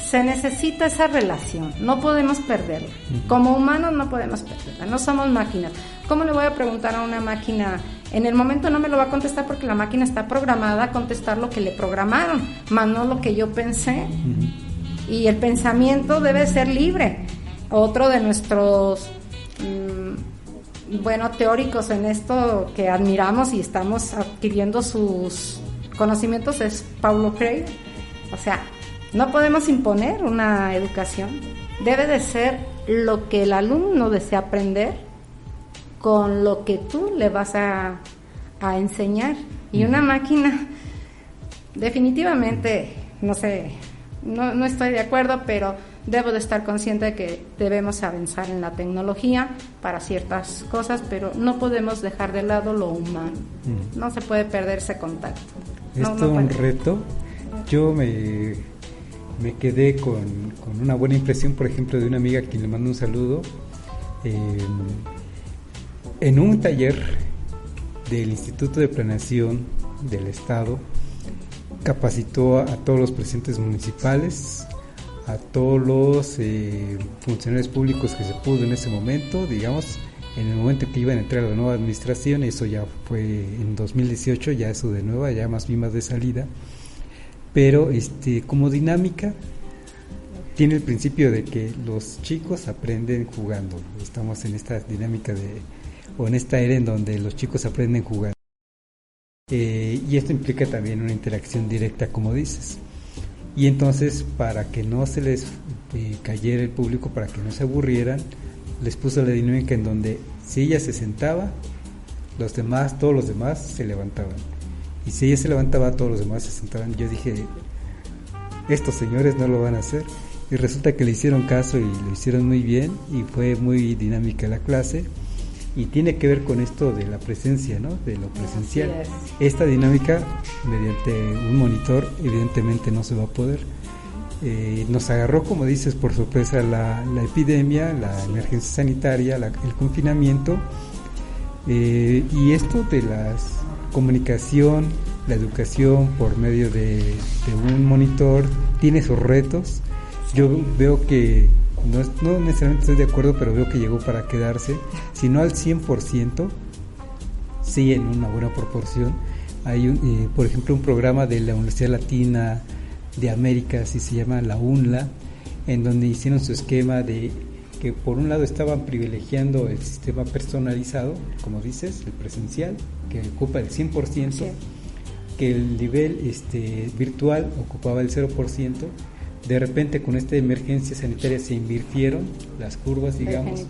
Se necesita esa relación, no podemos perderla. Como humanos no podemos perderla, no somos máquinas. ¿Cómo le voy a preguntar a una máquina? En el momento no me lo va a contestar porque la máquina está programada a contestar lo que le programaron, más no lo que yo pensé. Y el pensamiento debe ser libre. Otro de nuestros teóricos en esto que admiramos y estamos adquiriendo sus conocimientos es Paulo Freire. O sea, no podemos imponer una educación, debe de ser lo que el alumno desea aprender con lo que tú le vas a enseñar. Y una máquina, definitivamente, no sé, no estoy de acuerdo, pero debo de estar consciente de que debemos avanzar en la tecnología para ciertas cosas, pero no podemos dejar de lado lo humano. No se puede perder ese contacto. Es todo un reto. Yo me quedé con una buena impresión, por ejemplo, de una amiga a quien le mando un saludo. En un taller del Instituto de Planeación del Estado, capacitó a todos los presidentes municipales, a todos los funcionarios públicos que se pudo en ese momento, digamos, en el momento que iban a entrar a la nueva administración. Eso ya fue en 2018, ya eso de nueva, ya más bien más de salida, pero como dinámica tiene el principio de que los chicos aprenden jugando. Estamos en esta dinámica o en esta era en donde los chicos aprenden jugando, y esto implica también una interacción directa, como dices. Y entonces, para que no se les cayera el público, para que no se aburrieran, les puso la dinámica en donde si ella se sentaba, todos los demás se levantaban, y si ella se levantaba, todos los demás se sentaban. Yo dije, estos señores no lo van a hacer, y resulta que le hicieron caso y lo hicieron muy bien, y fue muy dinámica la clase. Y tiene que ver con esto de la presencia, ¿no? De lo presencial. Esta dinámica, mediante un monitor, evidentemente no se va a poder. Nos agarró, como dices, por sorpresa la epidemia, la emergencia sanitaria, el confinamiento, y esto de la comunicación, la educación por medio de un monitor, tiene sus retos. Yo veo que no necesariamente estoy de acuerdo, pero veo que llegó para quedarse, si no al 100%, sí en una buena proporción. Hay por ejemplo, un programa de la Universidad Latina de América, así se llama, la UNLA, en donde hicieron su esquema de que por un lado estaban privilegiando el sistema personalizado, como dices, el presencial, que ocupa el 100%, sí, que el nivel virtual ocupaba el 0%, De repente con esta emergencia sanitaria se invirtieron las curvas, digamos.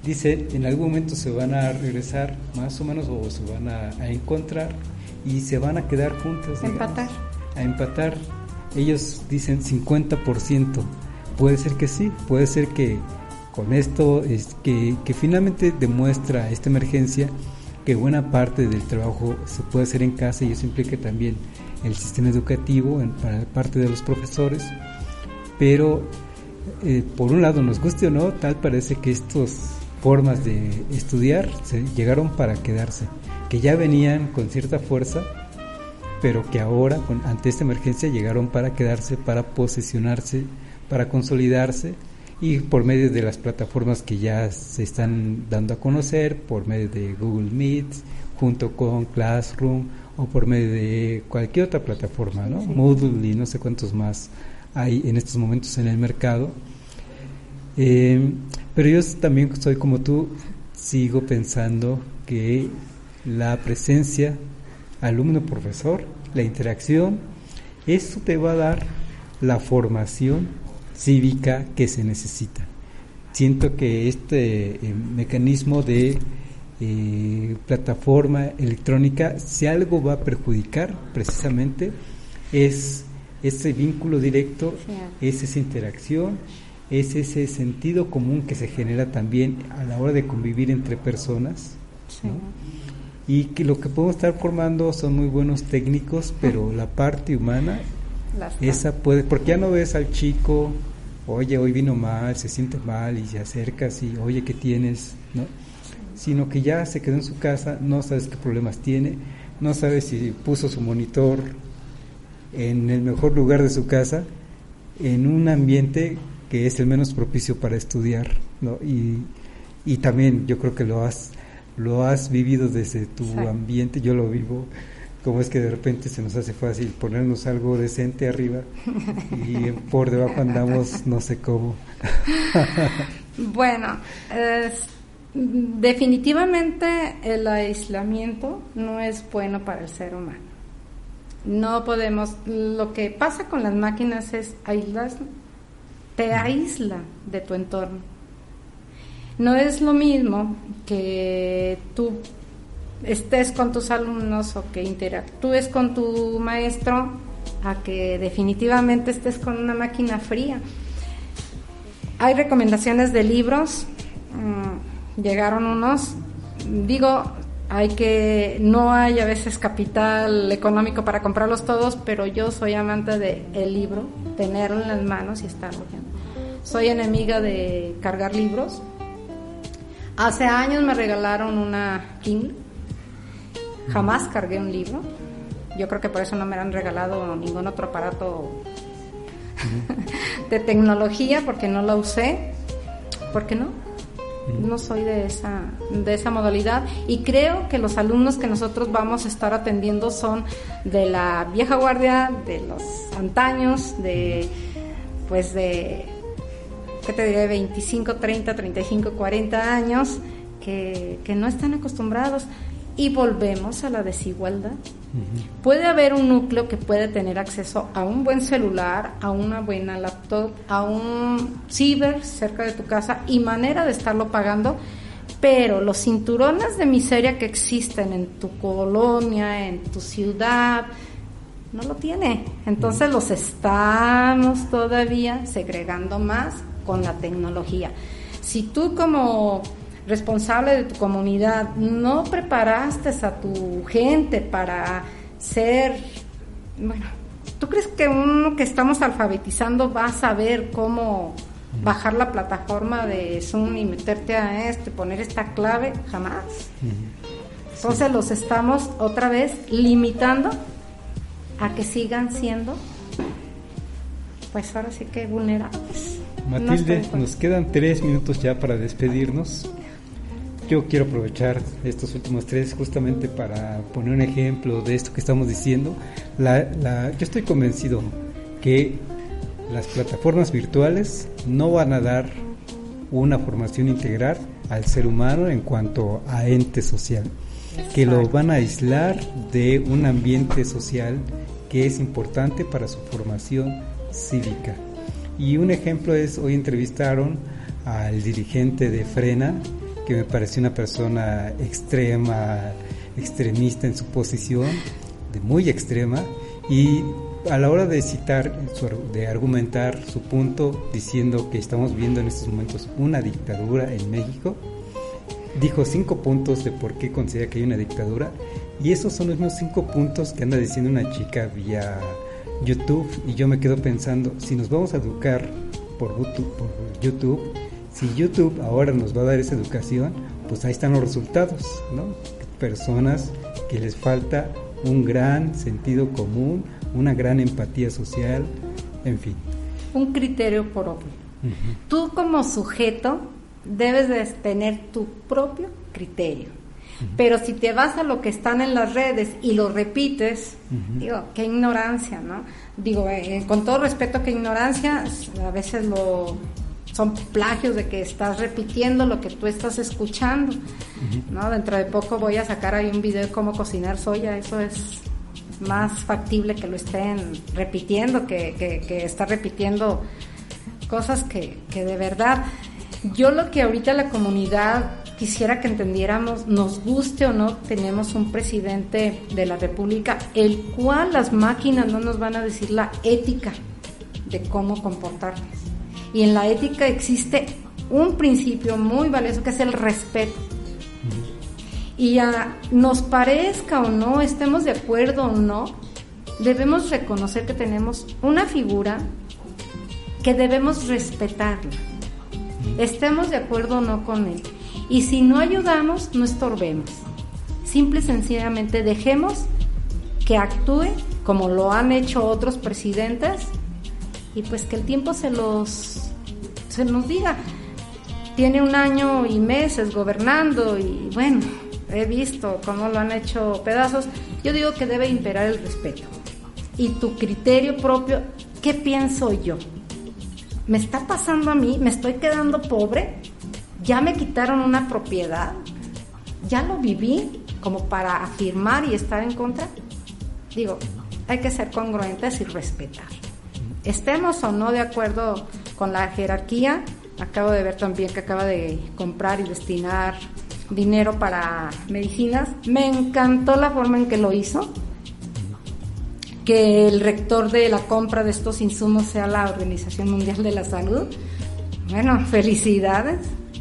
Dice, en algún momento se van a regresar más o menos, o se van a encontrar y se van a quedar juntas, digamos, a empatar. Ellos dicen 50%. Puede ser que sí, puede ser que con esto que finalmente demuestra esta emergencia que buena parte del trabajo se puede hacer en casa, y eso implica también el sistema educativo para parte de los profesores. Pero por un lado, nos guste o no, tal parece que estas formas de estudiar llegaron para quedarse, que ya venían con cierta fuerza, pero que ahora ante esta emergencia llegaron para quedarse, para posicionarse, para consolidarse, y por medio de las plataformas que ya se están dando a conocer, por medio de Google Meet, junto con Classroom, o por medio de cualquier otra plataforma, ¿no? Sí. Moodle y no sé cuántos más hay en estos momentos en el mercado. Pero yo también soy como tú, sigo pensando que la presencia alumno-profesor, la interacción, eso te va a dar la formación cívica que se necesita. Siento que este mecanismo de plataforma electrónica, si algo va a perjudicar precisamente, es ese vínculo directo, es esa interacción, es ese sentido común que se genera también a la hora de convivir entre personas, ¿no? Y que lo que podemos estar formando son muy buenos técnicos, pero la parte humana, esa puede, porque ya no ves al chico, oye, hoy vino mal, se siente mal, y se acercas y, oye, ¿qué tienes?, ¿no? Sino que ya se quedó en su casa, no sabes qué problemas tiene, no sabes si puso su monitor en el mejor lugar de su casa, en un ambiente que es el menos propicio para estudiar, ¿no? Y también yo creo que lo has vivido desde tu ambiente. Yo lo vivo, como es que de repente se nos hace fácil ponernos algo decente arriba y por debajo andamos no sé cómo. Bueno, definitivamente el aislamiento no es bueno para el ser humano. No podemos, lo que pasa con las máquinas es te aísla de tu entorno. No es lo mismo que tú estés con tus alumnos o que interactúes con tu maestro a que definitivamente estés con una máquina fría. Hay recomendaciones de libros, llegaron unos, no hay a veces capital económico para comprarlos todos, pero yo soy amante del libro, tenerlo en las manos y estarlo leyendo. Soy enemiga de cargar libros. Hace años me regalaron una Kindle, jamás cargué un libro, yo creo que por eso no me han regalado ningún otro aparato de tecnología, porque no la usé, porque no soy de esa modalidad, y creo que los alumnos que nosotros vamos a estar atendiendo son de la vieja guardia, de los antaños, ¿qué te diré? 25, 30, 35, 40 años que no están acostumbrados, y volvemos a la desigualdad. Puede haber un núcleo que puede tener acceso a un buen celular, a una buena laptop, a un ciber cerca de tu casa y manera de estarlo pagando, pero los cinturones de miseria que existen en tu colonia, en tu ciudad, no lo tiene. Entonces los estamos todavía segregando más con la tecnología. Si tú como responsable de tu comunidad no preparaste a tu gente para ser, ¿tú crees que uno que estamos alfabetizando va a saber cómo bajar la plataforma de Zoom y meterte a poner esta clave? Jamás. Entonces los estamos otra vez limitando a que sigan siendo, pues ahora sí que vulnerables. Matilde, nos quedan 3 minutos ya para despedirnos. Yo quiero aprovechar estos últimos 3 justamente para poner un ejemplo de esto que estamos diciendo. Yo estoy convencido que las plataformas virtuales no van a dar una formación integral al ser humano en cuanto a ente social, que lo van a aislar de un ambiente social que es importante para su formación cívica. Y un ejemplo es, hoy entrevistaron al dirigente de Frena, que me pareció una persona extremista en su posición, muy extrema, y a la hora de citar, de argumentar su punto, diciendo que estamos viendo en estos momentos una dictadura en México, dijo 5 puntos de por qué considera que hay una dictadura, y esos son los mismos 5 puntos que anda diciendo una chica vía YouTube, y yo me quedo pensando, si nos vamos a educar por YouTube, si YouTube ahora nos va a dar esa educación, pues ahí están los resultados, ¿no? Personas que les falta un gran sentido común, una gran empatía social, en fin. Un criterio propio. Tú como sujeto debes de tener tu propio criterio. Pero si te vas a lo que están en las redes y lo repites, digo, qué ignorancia, ¿no? Digo, con todo respeto, qué ignorancia, a veces son plagios de que estás repitiendo lo que tú estás escuchando, ¿no? Dentro de poco voy a sacar ahí un video de cómo cocinar soya, eso es más factible que lo estén repitiendo, que estar repitiendo cosas que de verdad, yo lo que ahorita la comunidad quisiera que entendiéramos, nos guste o no, tenemos un presidente de la República, el cual las máquinas no nos van a decir la ética de cómo comportarnos. Y en la ética existe un principio muy valioso que es el respeto. Y nos parezca o no, estemos de acuerdo o no, debemos reconocer que tenemos una figura que debemos respetarla. Estemos de acuerdo o no con él. Y si no ayudamos, no estorbemos. Simple y sencillamente dejemos que actúe como lo han hecho otros presidentes y pues que el tiempo se nos diga. Tiene 1 año y meses gobernando y bueno, he visto cómo lo han hecho pedazos. Yo digo que debe imperar el respeto. Y tu criterio propio, ¿qué pienso yo? ¿Me está pasando a mí? ¿Me estoy quedando pobre? ¿Ya me quitaron una propiedad? ¿Ya lo viví como para afirmar y estar en contra? Digo, hay que ser congruentes y respetar. Estemos o no de acuerdo con la jerarquía, acabo de ver también que acaba de comprar y destinar dinero para medicinas. Me encantó la forma en que lo hizo, que el rector de la compra de estos insumos sea la Organización Mundial de la Salud. Bueno, felicidades,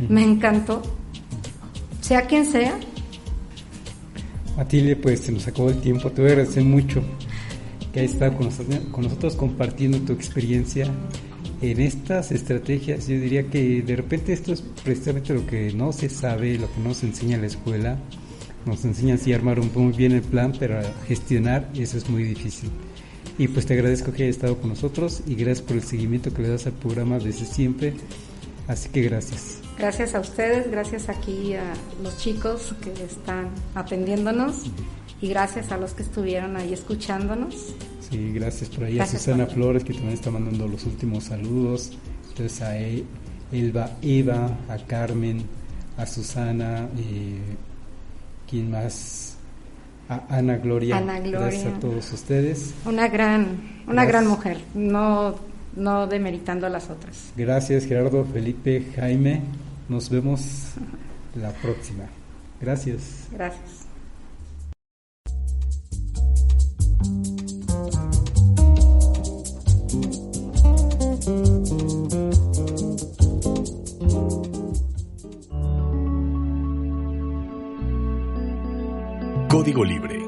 me encantó, sea quien sea. Matilde, pues se nos acabó el tiempo, te voy a agradecer mucho que hayas estado con nosotros compartiendo tu experiencia en estas estrategias. Yo diría que de repente esto es precisamente lo que no se sabe, lo que no se enseña en la escuela. Nos enseñan sí a armar muy bien el plan, pero a gestionar eso es muy difícil. Y pues te agradezco que hayas estado con nosotros y gracias por el seguimiento que le das al programa desde siempre. Así que gracias. Gracias a ustedes, gracias aquí a los chicos que están atendiéndonos y gracias a los que estuvieron ahí escuchándonos. Sí, gracias por ahí Gracias, a Susana Juan. Flores, que también está mandando los últimos saludos. Entonces a Eva, a Carmen, a Susana, ¿quién más? A Ana Gloria. Gracias a todos ustedes. Una gran mujer, no demeritando a las otras. Gracias Gerardo, Felipe, Jaime. Nos vemos la próxima. Gracias. Gracias. Código Libre